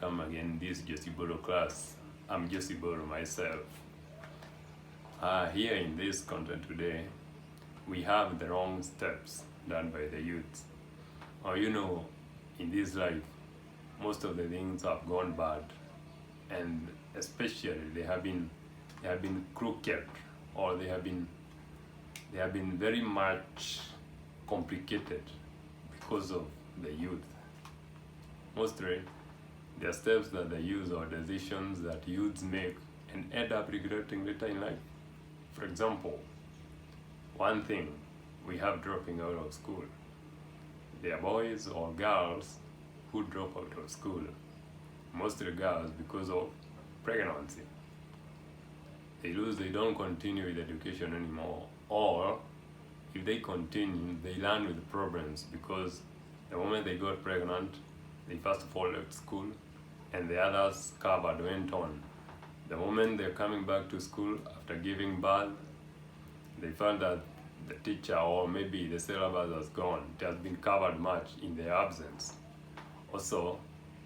welcome again this Josiboro class. I'm Josiboro myself. Here in this content today, we have the wrong steps done by the youth. In this life, most of the things have gone bad, and especially they have been crooked, or they have been very much complicated because of the youth. Mostly, they are steps that they use or decisions that youths make and end up regretting later in life. For example, one thing, we have dropping out of school. There are boys or girls who drop out of school, mostly girls because of pregnancy. They don't continue with education anymore, or if they continue, they learn with problems because the moment they got pregnant, they first of all left school, and the others covered went on. The moment they're coming back to school after giving birth, they found that the teacher or maybe the syllabus has gone. It has been covered much in their absence. Also,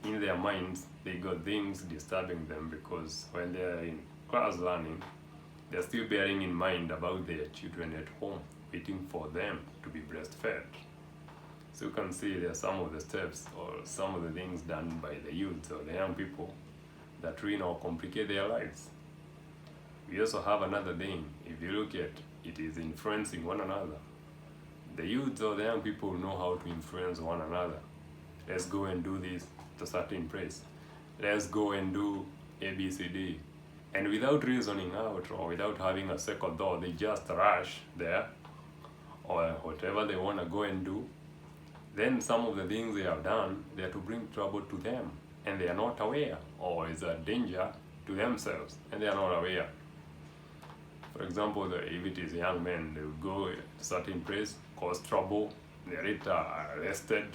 in their minds, they got things disturbing them because when they're in class learning, they're still bearing in mind about their children at home, waiting for them to be breastfed. So you can see there are some of the steps or some of the things done by the youth or the young people that really complicate their lives. We also have another thing. If you look at it, is influencing one another. The youth or the young people know how to influence one another. Let's go and do this at a certain place. Let's go and do ABCD. And without reasoning out or without having a second thought, they just rush there or whatever they want to go and do. Then some of the things they have done, they are to bring trouble to them, and they are not aware, or is a danger to themselves, and they are not aware. For example, if it is young men, they will go to a certain place, cause trouble, they are later arrested,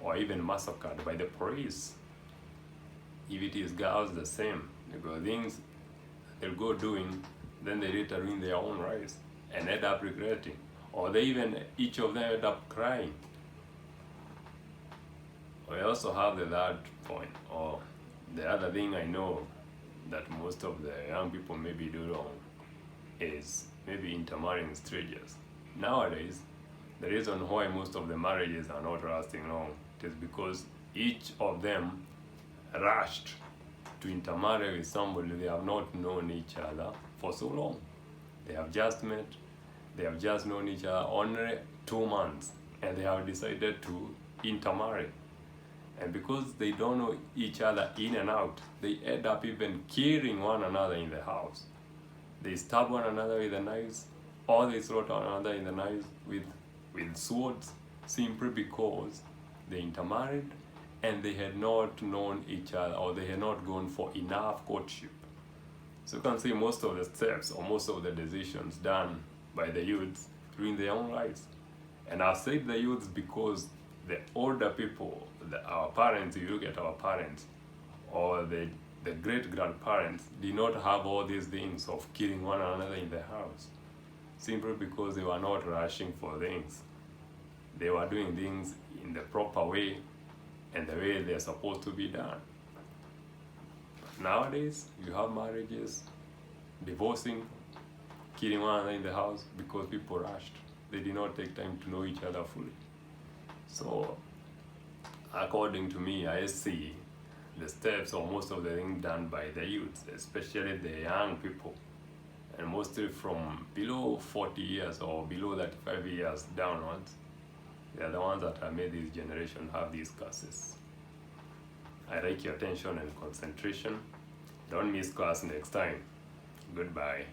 or even massacred by the police. If it is girls, the same. They go things they'll go doing, then they later ruin their own lives and end up regretting, or each of them end up crying. We also have the third point, or the other thing I know that most of the young people maybe do wrong is maybe intermarrying strangers. Nowadays, the reason why most of the marriages are not lasting long is because each of them rushed to intermarry with somebody they have not known each other for so long. They have just met, they have just known each other only 2 months, and they have decided to intermarry. And because they don't know each other in and out, they end up even killing one another in the house. They stab one another with the knives, or they slaughter one another in the knives with swords, simply because they intermarried and they had not known each other, or they had not gone for enough courtship. So you can see most of the steps or most of the decisions done by the youths ruin their own lives. And I've said the youths because the older people, our parents, if you look at our parents, or the great-grandparents, did not have all these things of killing one another in the house, simply because they were not rushing for things. They were doing things in the proper way and the way they're supposed to be done. But nowadays, you have marriages, divorcing, killing one another in the house because people rushed. They did not take time to know each other fully. So, according to me, I see the steps or most of the things done by the youth, especially the young people, and mostly from below 40 years or below 35 years downwards. They are the ones that have made this generation have these curses. I like your attention and concentration. Don't miss class next time. Goodbye.